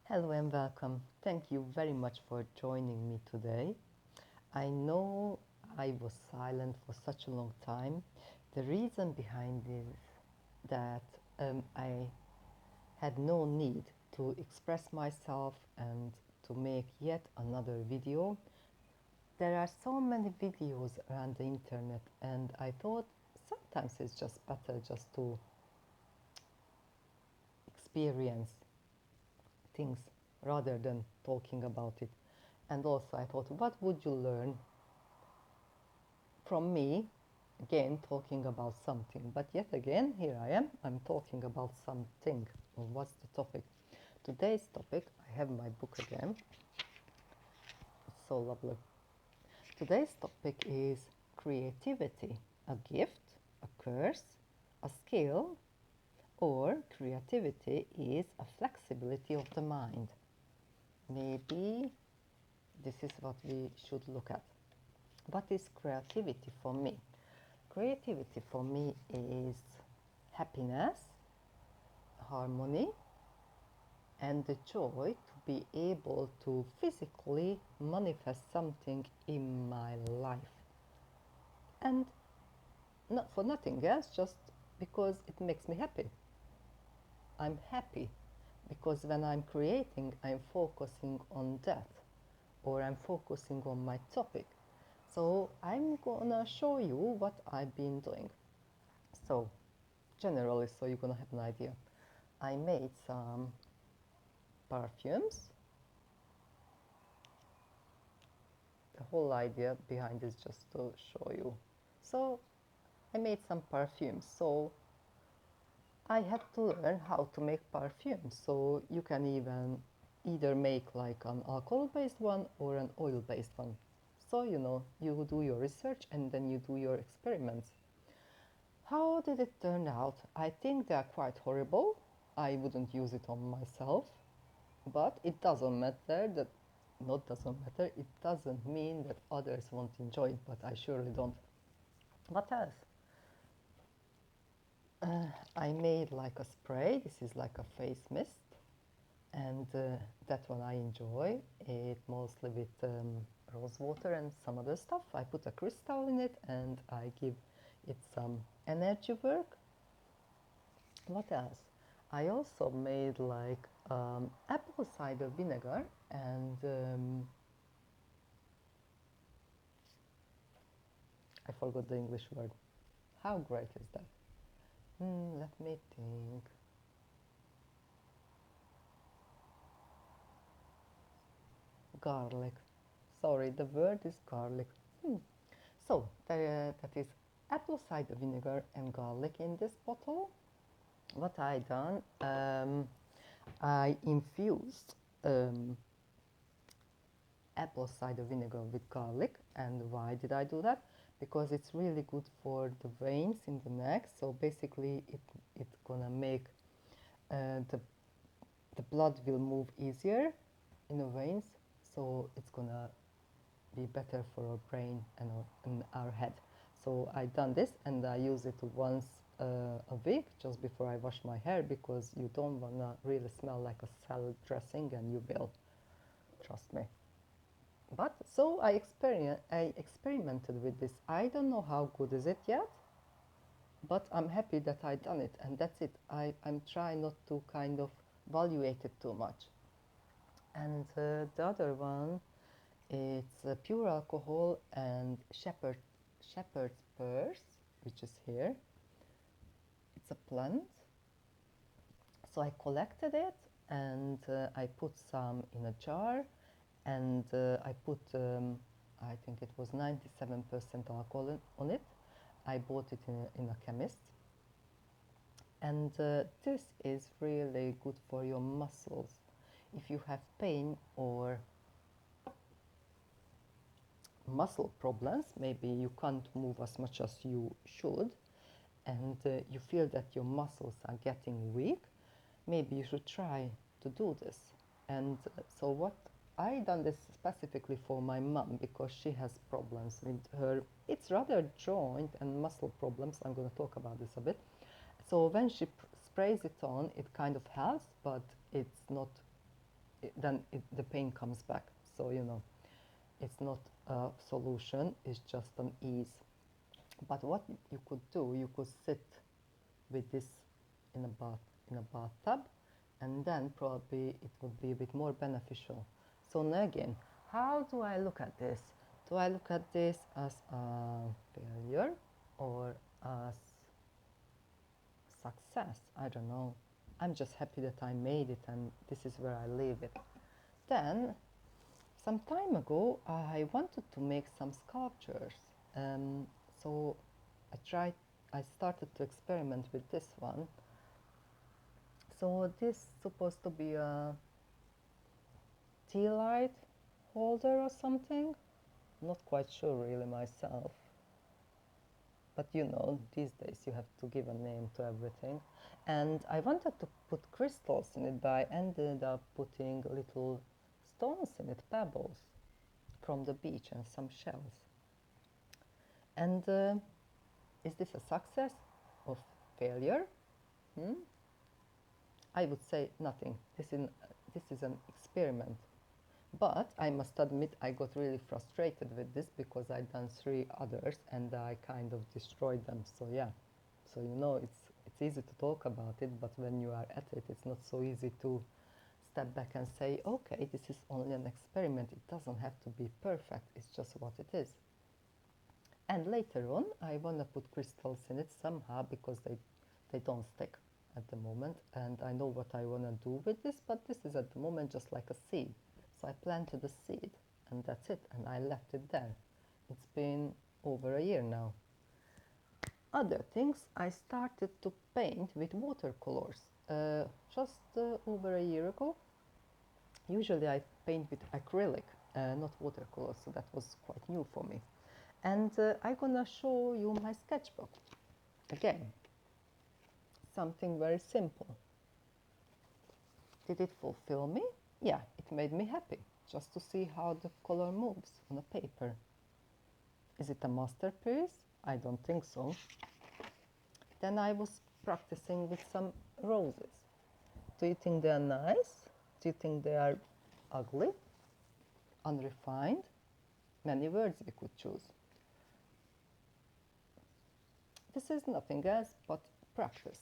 Hello and welcome. Thank you very much for joining me today. I know I was silent for such a long time. The reason behind is that I had no need to express myself and to make yet another video. There are so many videos around the internet, and I thought sometimes it's just better just to experience things rather than talking about it. And also, I thought, what would you learn from me? Again, talking about something. But yet again, here I am, I'm talking about something. Well, what's the topic? Today's topic, I have my book again. It's so lovely. Today's topic is creativity, a gift, a curse, a skill, or creativity is a flexibility of the mind. Maybe this is what we should look at. What is creativity for me? Creativity for me is happiness, harmony, and the joy to be able to physically manifest something in my life. And not for nothing else, just because it makes me happy. I'm happy because when I'm creating, I'm focusing on that or I'm focusing on my topic. So I'm gonna show you what I've been doing. So generally, so you're gonna have an idea. I made some perfumes. The whole idea behind is just to show you. So I made some perfumes. So I had to learn how to make perfumes. So you can even either make like an alcohol-based one or an oil-based one. So you do your research and then you do your experiments. How did it turn out? I think they are quite horrible. I wouldn't use it on myself, but it doesn't matter that not doesn't matter. It doesn't mean that others won't enjoy it, but I surely don't. What else? I made like a spray. This is like a face mist, and that one I enjoy. It mostly with rose water and some other stuff. I put a crystal in it, and I give it some energy work. What else? I also made like apple cider vinegar and I forgot the English word. How great is that? Let me think. Garlic. Sorry, the word is garlic. So that is apple cider vinegar and garlic in this bottle. What I done, I infused apple cider vinegar with garlic. And why did I do that? Because it's really good for the veins in the neck. So basically, it's gonna make the blood will move easier in the veins. So it's gonna be better for our brain and our head. So I done this and I use it once a week just before I wash my hair because you don't wanna really smell like a salad dressing and you will, trust me. But so I experimented with this. I don't know how good is it yet, but I'm happy that I done it and that's it. I'm trying not to kind of evaluate it too much. And the other one, it's pure alcohol and shepherd's purse, which is here. It's a plant. So I collected it and I put some in a jar and I put, I think it was 97% alcohol on it. I bought it in a chemist. And this is really good for your muscles. If you have pain or muscle problems, maybe you can't move as much as you should, and you feel that your muscles are getting weak, maybe you should try to do this. And so what I done this specifically for my mom because she has problems with her, it's rather joint and muscle problems. I'm going to talk about this a bit. So when she sprays it on, it kind of helps, but the pain comes back. So, you know, it's not a solution, it's just an ease. But what you could do, you could sit with this in a bathtub, and then probably it would be a bit more beneficial. So now again, how do I look at this? Do I look at this as a failure or as success? I don't know. I'm just happy that I made it, and this is where I leave it. Then, some time ago, I wanted to make some sculptures. So I started to experiment with this one. So this is supposed to be a tea light holder or something. Not quite sure really myself. But you know, these days you have to give a name to everything. And I wanted to put crystals in it, but I ended up putting little stones in it, pebbles from the beach and some shells. And is this a success or failure? I would say nothing. This is an experiment. But I must admit I got really frustrated with this because I'd done 3 others and I kind of destroyed them. So yeah, so you know, it's easy to talk about it, but when you are at it, it's not so easy to step back and say, okay, this is only an experiment. It doesn't have to be perfect. It's just what it is. And later on, I want to put crystals in it somehow because they don't stick at the moment. And I know what I want to do with this, but this is at the moment just like a seed. So I planted the seed, and that's it, and I left it there. It's been over a year now. Other things, I started to paint with watercolors just over a year ago. Usually I paint with acrylic, not watercolors, so that was quite new for me. And I'm gonna show you my sketchbook. Again, something very simple. Did it fulfill me? Yeah, it made me happy just to see how the color moves on a paper. Is it a masterpiece? I don't think so. Then I was practicing with some roses. Do you think they are nice? Do you think they are ugly? Unrefined? Many words we could choose. This is nothing else but practice.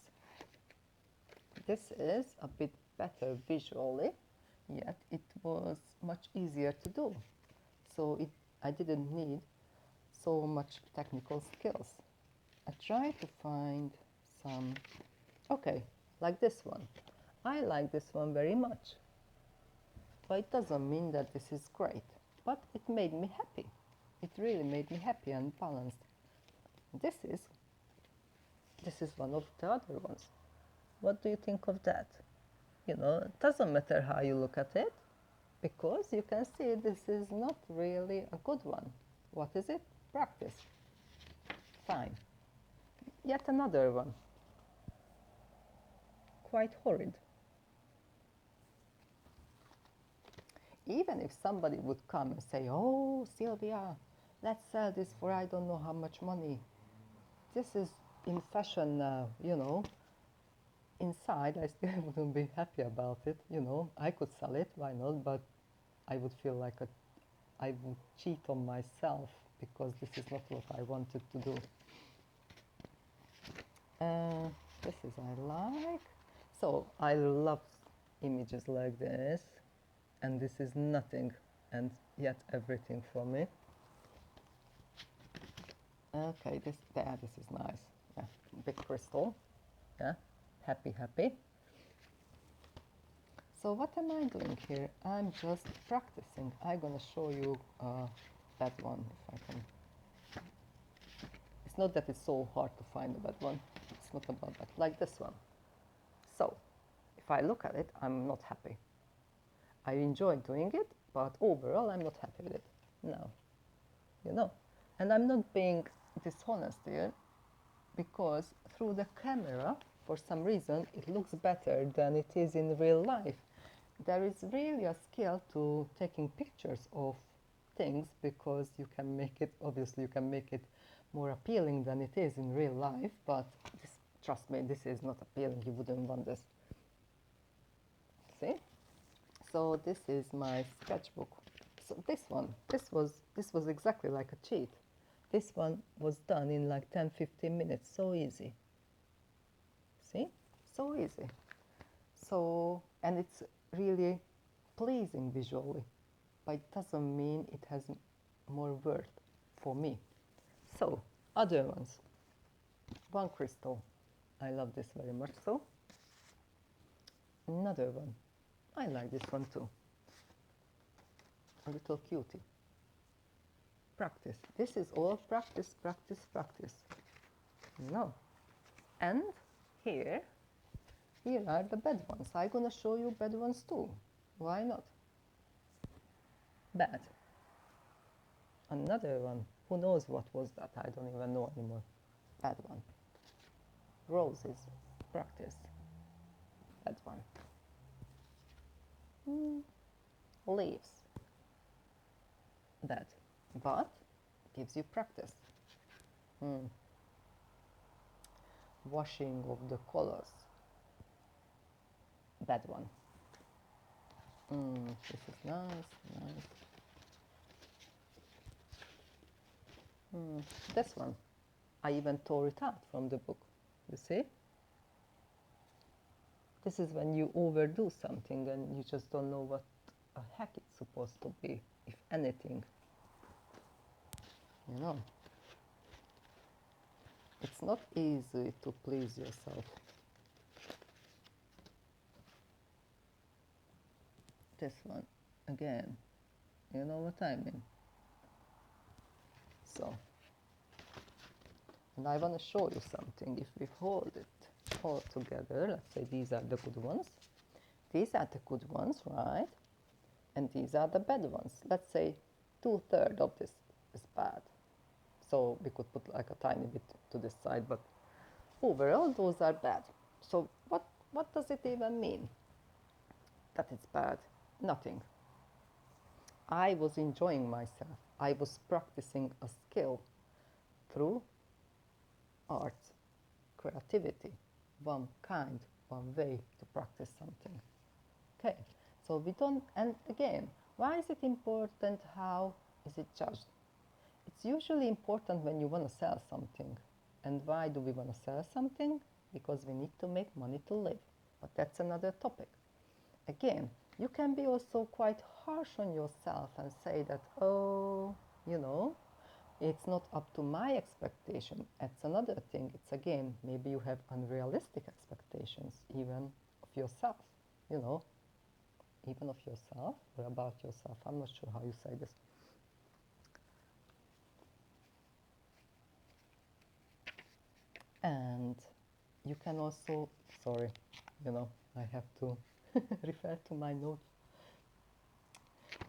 This is a bit better visually, yet it was much easier to do. So I didn't need so much technical skills. I tried to find some, okay, like this one. I like this one very much. But it doesn't mean that this is great. But it made me happy. It really made me happy and balanced. This is one of the other ones. What do you think of that? You know, it doesn't matter how you look at it, because you can see this is not really a good one. What is it? Practice. Fine. Yet another one. Quite horrid. Even if somebody would come and say, oh, Sylvia, let's sell this for I don't know how much money. This is in fashion now, you know. Inside, I still wouldn't be happy about it, you know. I could sell it, why not? But I would feel like I would cheat on myself because this is not what I wanted to do. This is I like. So I love images like this, and this is nothing and yet everything for me. Okay, this is nice. Yeah, big crystal. Yeah, happy. So what am I doing here? I'm just practicing. I'm gonna show you that one if I can. It's not that it's so hard to find a bad one. It's not about that. Like this one. So, if I look at it, I'm not happy. I enjoy doing it, but overall I'm not happy with it. No. You know. And I'm not being dishonest here, because through the camera, for some reason, it looks better than it is in real life. There is really a skill to taking pictures of things, because you can make it, obviously you can make it more appealing than it is in real life, but trust me, this is not appealing. You wouldn't want this. See? So this is my sketchbook. So this was exactly like a cheat. This one was done in like 10-15 minutes, so easy. See? So easy. So, and it's really pleasing visually, but it doesn't mean it has more worth for me. So, other ones. One crystal. I love this very much so. Another one. I like this one too. A little cutie. Practice. This is all practice, practice, practice. No. And here are the bad ones. I'm gonna show you bad ones too. Why not? Bad. Another one. Who knows what was that? I don't even know anymore. Bad one. Roses. Practice. Bad one. Leaves. Bad. But gives you practice. Washing of the colors. Bad one. This is nice, nice. This one. I even tore it out from the book. You see? This is when you overdo something and you just don't know what the heck it's supposed to be, if anything. You know. It's not easy to please yourself. This one, again, you know what I mean? So, and I want to show you something. If we hold it all together, let's say these are the good ones. These are the good ones, right? And these are the bad ones. Let's say 2/3 of this is bad. So we could put like a tiny bit to this side, but overall those are bad. So what does it even mean that it's bad? Nothing. I was enjoying myself. I was practicing a skill through art, creativity, one kind, one way to practice something. Okay, so we don't, and again, why is it important? How is it judged? It's usually important when you want to sell something. And why do we want to sell something? Because we need to make money to live. But that's another topic. Again, you can be also quite harsh on yourself and say that, oh, you know, it's not up to my expectation. That's another thing. It's again, maybe you have unrealistic expectations even of yourself, you know, even of yourself or about yourself. I'm not sure how you say this. And you can also, sorry, you know, I have to refer to my notes.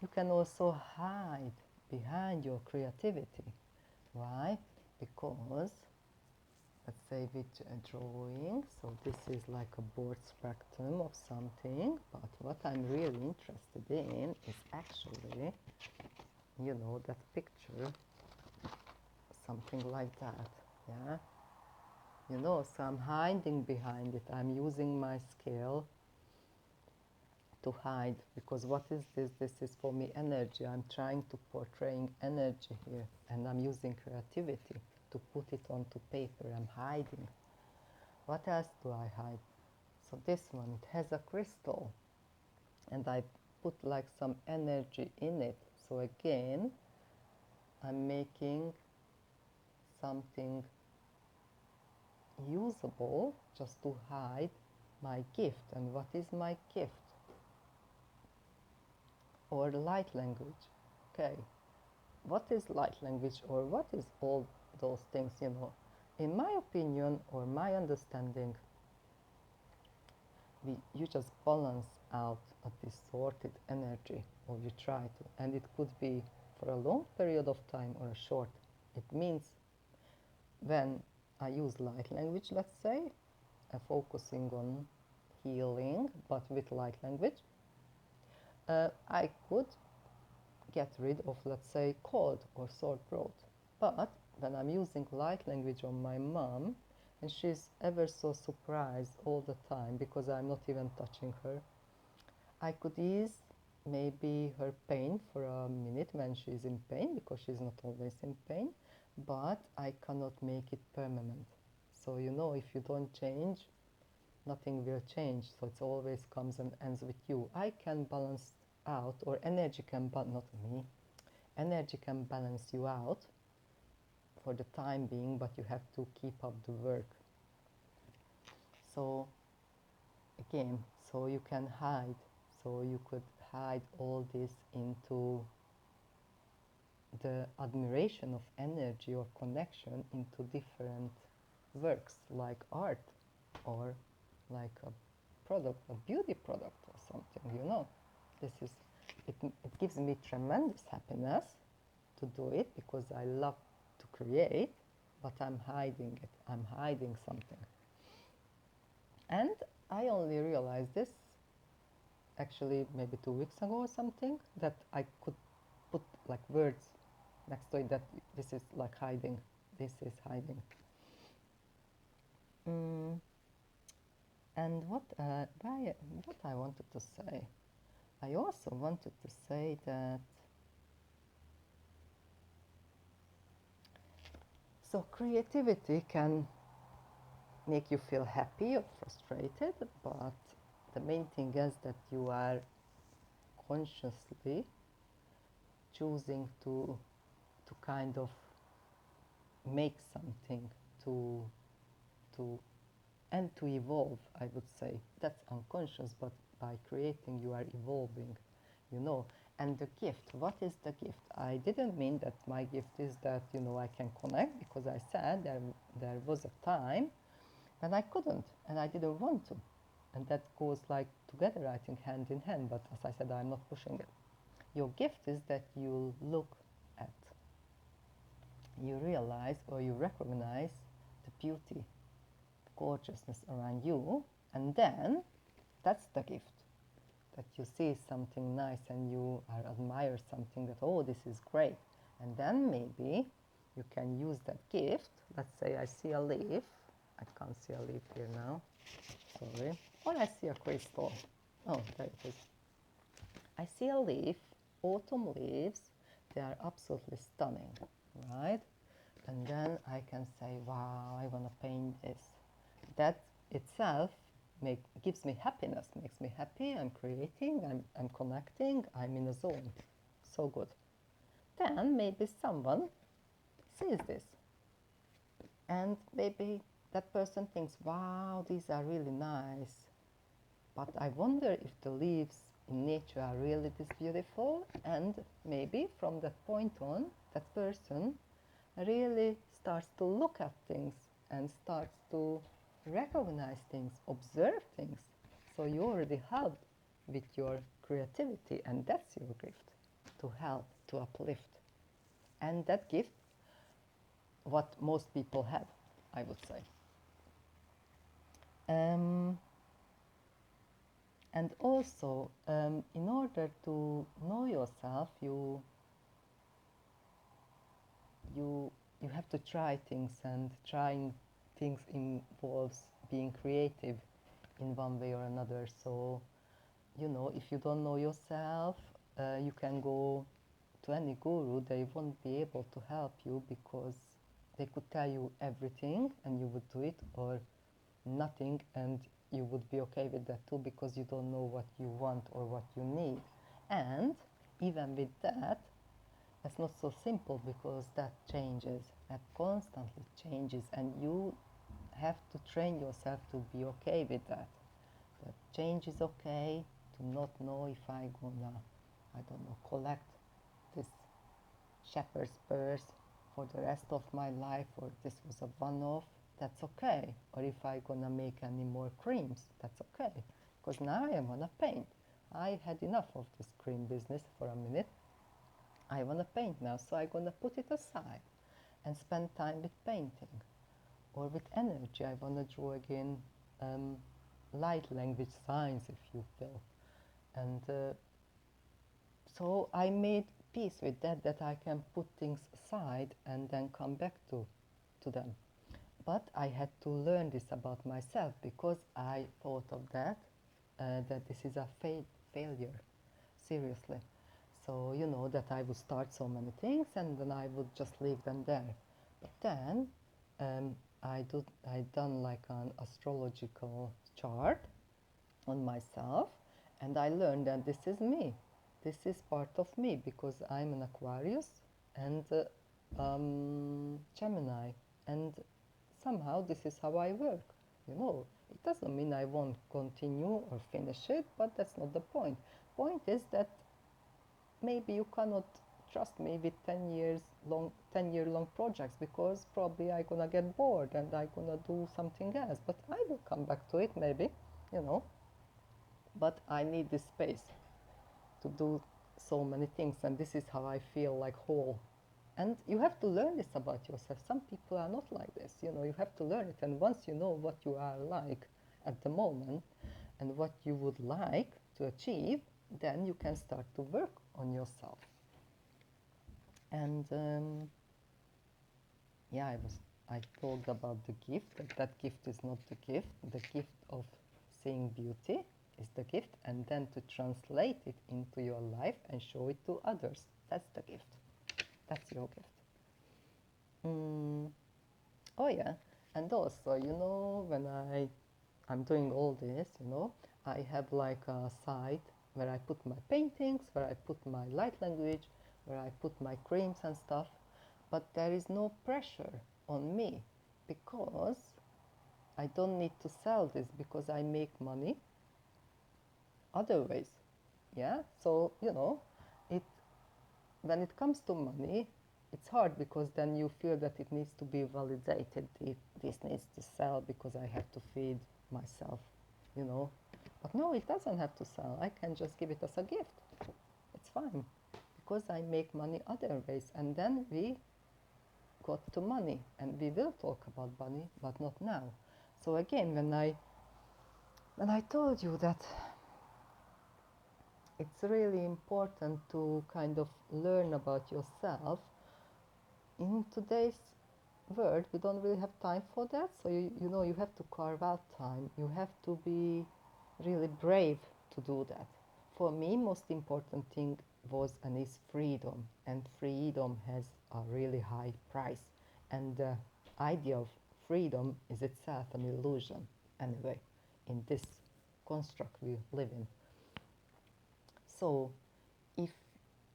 You can also hide behind your creativity. Why? Because, let's say with a drawing, so this is like a broad spectrum of something, but what I'm really interested in is actually, you know, that picture, something like that, yeah? You know, so I'm hiding behind it. I'm using my scale to hide, because what is this? This is for me energy. I'm trying to portraying energy here, and I'm using creativity to put it onto paper. I'm hiding. What else do I hide? So this one, it has a crystal, and I put like some energy in it. So again, I'm making something usable just to hide my gift. And what is my gift? Or light language. Okay, what is light language, or what is all those things, you know? In my opinion or my understanding, you just balance out a distorted energy, or you try to, and it could be for a long period of time or a short. It means when I use light language, let's say, focusing on healing, but with light language, I could get rid of, let's say, cold or sore throat. But when I'm using light language on my mom, and she's ever so surprised all the time because I'm not even touching her, I could ease maybe her pain for a minute when she's in pain, because she's not always in pain, but I cannot make it permanent. So if you don't change, nothing will change. So it always comes and ends with you. I can balance out, or energy can, but not me. Energy can balance you out for the time being, but you have to keep up the work. So again, so you can hide. So you could hide all this into the admiration of energy or connection into different works, like art or like a product, a beauty product or something. This is, it gives me tremendous happiness to do it, because I love to create, but I'm hiding it. I'm hiding something. And I only realized this actually maybe 2 weeks ago or something, that I could put like words next to it, that this is like hiding. This is hiding. And what I wanted to say, I also wanted to say that, so creativity can make you feel happy or frustrated, but the main thing is that you are consciously choosing to kind of make something, to and to evolve. I would say that's unconscious, but by creating you are evolving. And the gift, what is the gift? I didn't mean that my gift is that I can connect, because I said there was a time when I couldn't and I didn't want to, and that goes like together, I think, hand in hand. But as I said, I'm not pushing it. Your gift is that you look at, you realize, or you recognize the beauty, the gorgeousness around you, and then that's the gift. That you see something nice and you admire something, that, oh, this is great. And then maybe you can use that gift. Let's say I see a leaf. I can't see a leaf here now. Sorry. Or I see a crystal. Oh, there it is. I see a leaf, autumn leaves. They are absolutely stunning, right? And then I can say, wow, I want to paint this. That itself gives me happiness, makes me happy. I'm creating, I'm connecting, I'm in a zone. So good. Then maybe someone sees this, and maybe that person thinks, wow, these are really nice, but I wonder if the leaves in nature are really this beautiful. And maybe from that point on, that person really starts to look at things and starts to recognize things, observe things. So you already help with your creativity, and that's your gift, to help, to uplift. And that gift, what most people have, I would say. And also, in order to know yourself, you have to try things, and trying things involves being creative in one way or another. So, if you don't know yourself, you can go to any guru. They won't be able to help you, because they could tell you everything and you would do it, or nothing and you would be okay with that too, because you don't know what you want or what you need. And even with that, it's not so simple, because that changes, that constantly changes, and you have to train yourself to be okay with that. That change is okay, to not know if I gonna, I don't know, collect this shepherd's purse for the rest of my life, or this was a one-off, that's okay. Or if I gonna make any more creams, that's okay, because now I wanna paint. I had enough of this cream business for a minute. I want to paint now, so I'm going to put it aside and spend time with painting or with energy. I want to draw again light language signs, if you will. And so I made peace with that I can put things aside and then come back to them. But I had to learn this about myself, because I thought of that this is a failure. seriously. So, you know, that I would start so many things and then I would just leave them there. But then um, I done like an astrological chart on myself, and I learned that this is me. This is part of me because I'm an Aquarius and Gemini, and somehow this is how I work. You know, it doesn't mean I won't continue or finish it, but that's not the point. Point is that maybe you cannot trust me with 10-year long projects because probably I'm gonna get bored and I'm gonna do something else. But I will come back to it maybe, you know. But I need this space to do so many things, and this is how I feel like whole. And you have to learn this about yourself. Some people are not like this, you know, you have to learn it. And once you know what you are like at the moment and what you would like to achieve, then you can start to work on yourself. And yeah, I talked about the gift, that gift is not the gift. The gift of seeing beauty is the gift, and then to translate it into your life and show it to others. That's the gift. That's your gift. Mm, oh yeah, and also, you know, when I'm doing all this, you know, I have like a site where I put my paintings, where I put my light language, where I put my creams and stuff, but there is no pressure on me because I don't need to sell this because I make money other ways. Yeah, so you know, it when it comes to money, it's hard because then you feel that it needs to be validated. This needs to sell because I have to feed myself, you know. But no, it doesn't have to sell. I can just give it as a gift. It's fine because I make money other ways. And then we got to money, and we will talk about money, but not now. So again, when I told you that it's really important to kind of learn about yourself, in today's world we don't really have time for that. So you know, you have to carve out time. You have to be really brave to do that. For me, most important thing was and is freedom, and freedom has a really high price, and the idea of freedom is itself an illusion anyway in this construct we live in. So if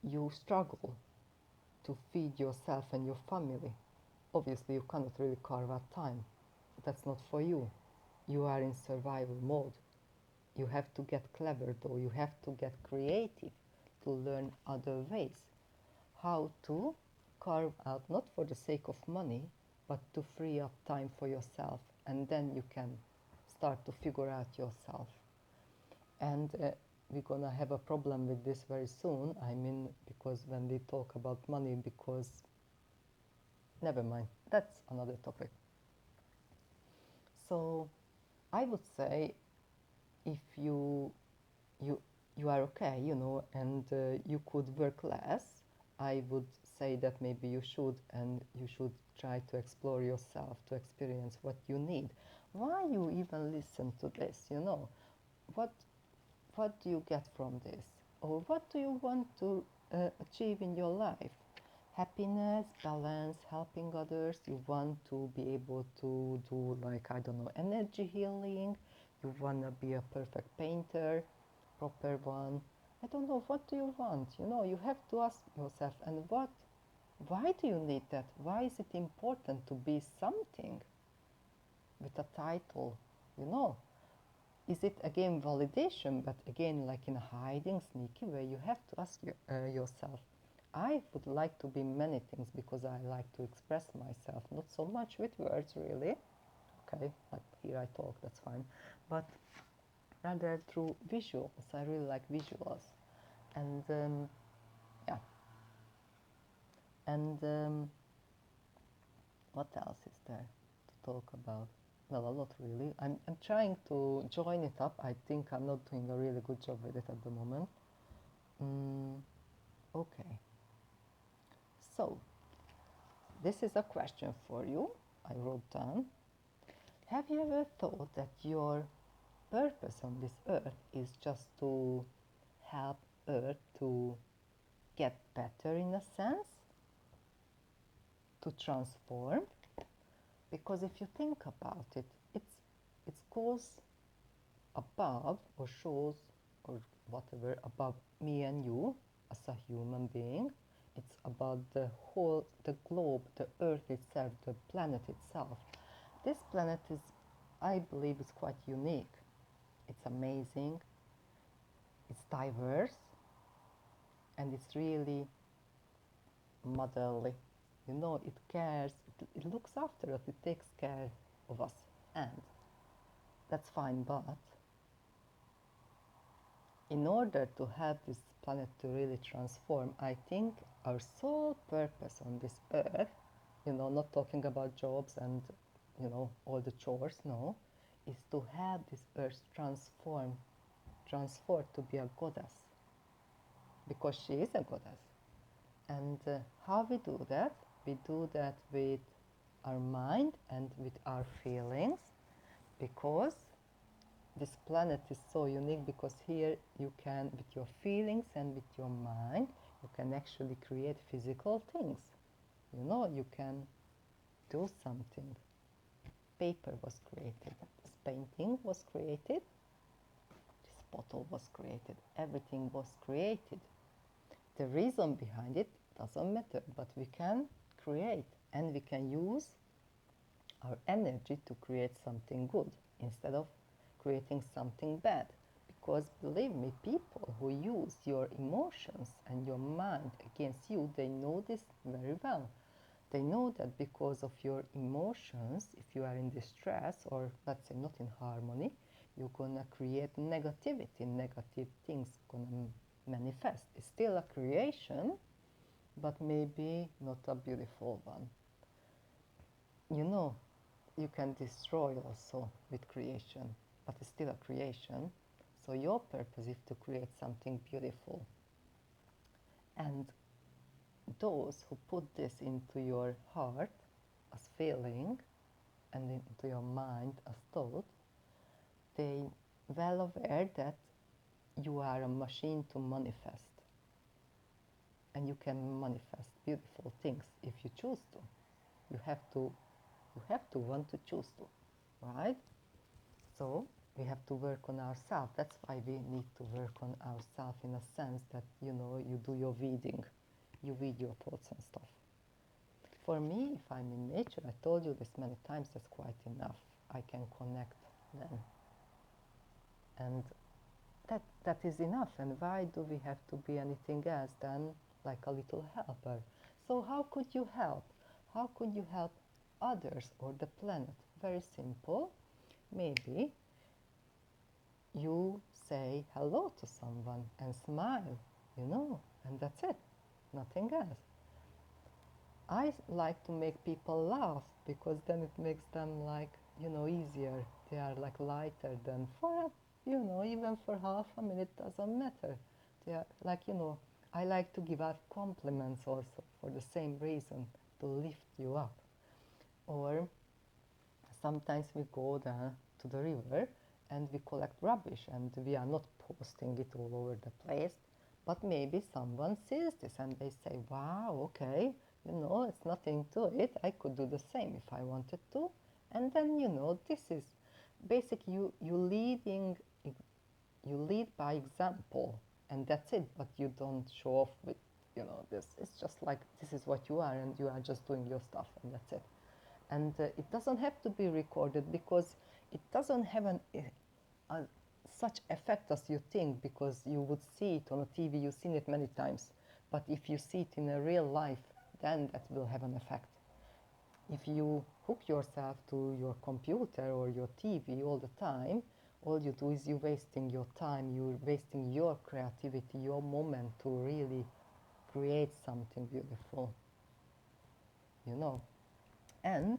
you struggle to feed yourself and your family, obviously you cannot really carve out time. That's not for you. You are in survival mode. You have to get clever though, you have to get creative to learn other ways. How to carve out, not for the sake of money, but to free up time for yourself. And then you can start to figure out yourself. And we're gonna have a problem with this very soon. I mean, because when we talk about money, because never mind, that's another topic. So I would say if you you are okay, you know, and you could work less, I would say that maybe you should, and you should try to explore yourself, to experience what you need. Why you even listen to this, you know? What what do you get from this? Or what do you want to achieve in your life? Happiness, balance, helping others. You want to be able to do, like, I don't know, energy healing. You want to be a perfect painter, proper one. I don't know, what do you want? You know, you have to ask yourself, and why do you need that? Why is it important to be something with a title? You know, is it again validation, but again, like in a hiding, sneaky way? You have to ask yourself. I would like to be many things because I like to express myself, not so much with words, really. Okay, like here I talk, that's fine. But rather through visuals. I really like visuals. And yeah. And what else is there to talk about? Well, a lot really. I'm trying to join it up. I think I'm not doing a really good job with it at the moment. Okay. So, this is a question for you. I wrote down. Have you ever thought that your purpose on this earth is just to help Earth to get better in a sense, to transform. Because if you think about it, it goes above or shows or whatever above me and you as a human being. It's about the whole, the globe, the earth itself, the planet itself. This planet is, I believe, is quite unique. It's amazing, it's diverse, and it's really motherly. You know, it cares, it looks after us, it takes care of us. And that's fine, but in order to help this planet to really transform, I think our sole purpose on this earth, you know, not talking about jobs and, you know, all the chores, no, is to have this earth transform to be a goddess, because she is a goddess. And how we do that? We do that with our mind and with our feelings, because this planet is so unique, because here you can, with your feelings and with your mind, you can actually create physical things. You know, you can do something. Paper was created, this painting was created, this bottle was created, everything was created. The reason behind it doesn't matter, but we can create, and we can use our energy to create something good instead of creating something bad. Because believe me, people who use your emotions and your mind against you, they know this very well. They know that because of your emotions, if you are in distress or let's say not in harmony, you're gonna create negativity, negative things gonna manifest. It's still a creation, but maybe not a beautiful one. You know, you can destroy also with creation, but it's still a creation. So your purpose is to create something beautiful. And those who put this into your heart as feeling and into your mind as thought, they well aware that you are a machine to manifest. And you can manifest beautiful things if you choose to. You have to want to choose to, right? So we have to work on ourselves. That's why we need to work on ourselves, in a sense that, you know, you do your weeding, you weed your thoughts and stuff. For me, if I'm in nature, I told you this many times, that's quite enough. I can connect then. And that is enough. And why do we have to be anything else than like a little helper? So how could you help? How could you help others or the planet? Very simple. Maybe you say hello to someone and smile, you know, and that's it, nothing else. I like to make people laugh, because then it makes them like, you know, easier. They are like lighter than for, you know, even for half a minute, doesn't matter. They are like, you know, I like to give out compliments also for the same reason, to lift you up. Or sometimes we go there to the river and we collect rubbish, and we are not posting it all over the place, but maybe someone sees this and they say, wow, okay, you know, it's nothing to it, I could do the same if I wanted to. And then, you know, this is basic, you lead by example, and that's it. But you don't show off with, you know, this. It's just like, this is what you are, and you are just doing your stuff, and that's it. And it doesn't have to be recorded, because it doesn't have such effect as you think, because you would see it on a TV, you've seen it many times. But if you see it in a real life, then that will have an effect. If you hook yourself to your computer or your TV all the time, all you do is you're wasting your time, you're wasting your creativity, your moment to really create something beautiful, you know. And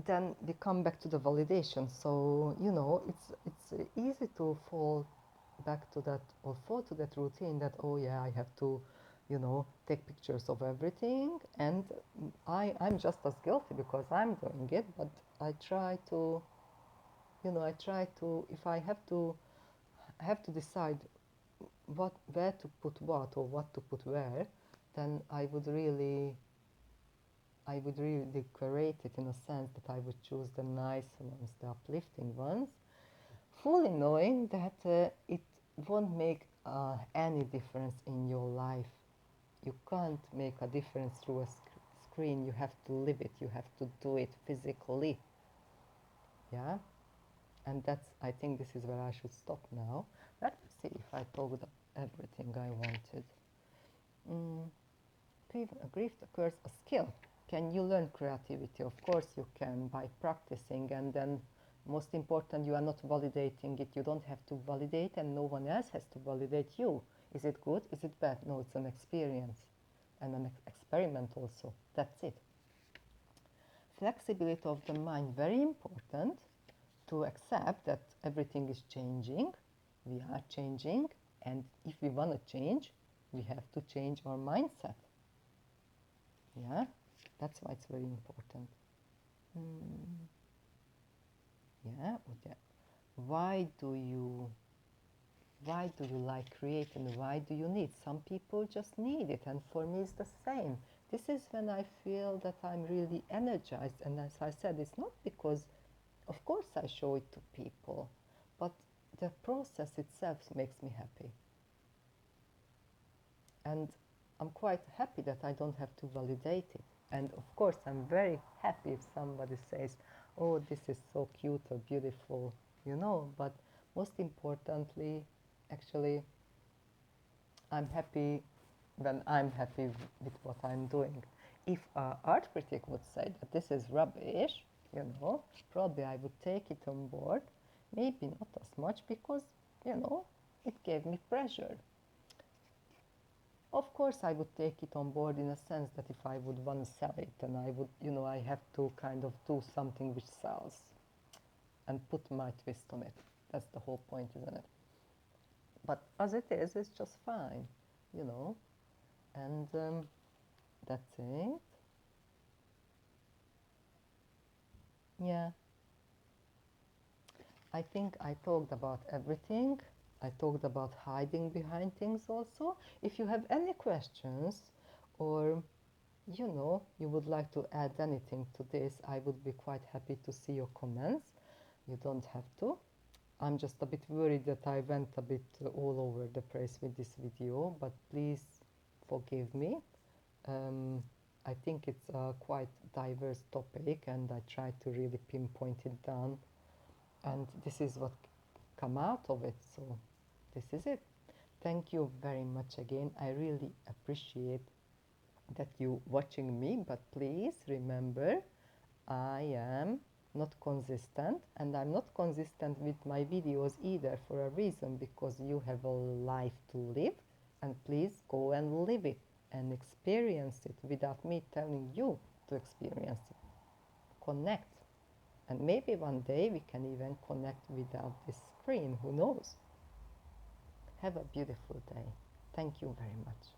then we come back to the validation. So, you know, it's easy to fall back to that, or fall to that routine that, oh yeah, I have to, you know, take pictures of everything. And I'm just as guilty, because I'm doing it, but I try to, you know, if I have to decide where to put what or what to put where, then I would really decorate it in a sense that I would choose the nice ones, the uplifting ones, fully knowing that it won't make any difference in your life. You can't make a difference through a screen. You have to live it. You have to do it physically. Yeah? And that's, I think this is where I should stop now. Let me see if I told everything I wanted. Grief occurs a skill. Can you learn creativity? Of course you can, by practicing, and then most important, you are not validating it. You don't have to validate, and no one else has to validate you. Is it good? Is it bad? No, it's an experience and an experiment also. That's it. Flexibility of the mind, very important, to accept that everything is changing. We are changing, and if we want to change, we have to change our mindset. Yeah, that's why it's very important. Yeah, okay. Why do you like creating? Why do you need? Some people just need it, and for me it's the same. This is when I feel that I'm really energized, and as I said, it's not because, of course I show it to people, but the process itself makes me happy. And I'm quite happy that I don't have to validate it. And of course, I'm very happy if somebody says, oh, this is so cute or beautiful, you know, but most importantly, actually, I'm happy when I'm happy with what I'm doing. If an art critic would say that this is rubbish, you know, probably I would take it on board, maybe not as much because, you know, it gave me pleasure. Of course, I would take it on board in a sense that if I would want to sell it, and I would, you know, I have to kind of do something which sells and put my twist on it. That's the whole point, isn't it? But as it is, it's just fine, you know, and that's it. Yeah, I think I talked about everything. I talked about hiding behind things also. If you have any questions or you know, you would like to add anything to this, I would be quite happy to see your comments. You don't have to. I'm just a bit worried that I went a bit all over the place with this video, but please forgive me. Um, I think it's a quite diverse topic and I tried to really pinpoint it down and this is what come out of it, so this is it. Thank you very much again. I really appreciate that you watching me, but please remember I am not consistent and I'm not consistent with my videos either for a reason, because you have a life to live and please go and live it and experience it without me telling you to experience it. Connect, and maybe one day we can even connect without this screen, who knows. Have a beautiful day. Thank you very much.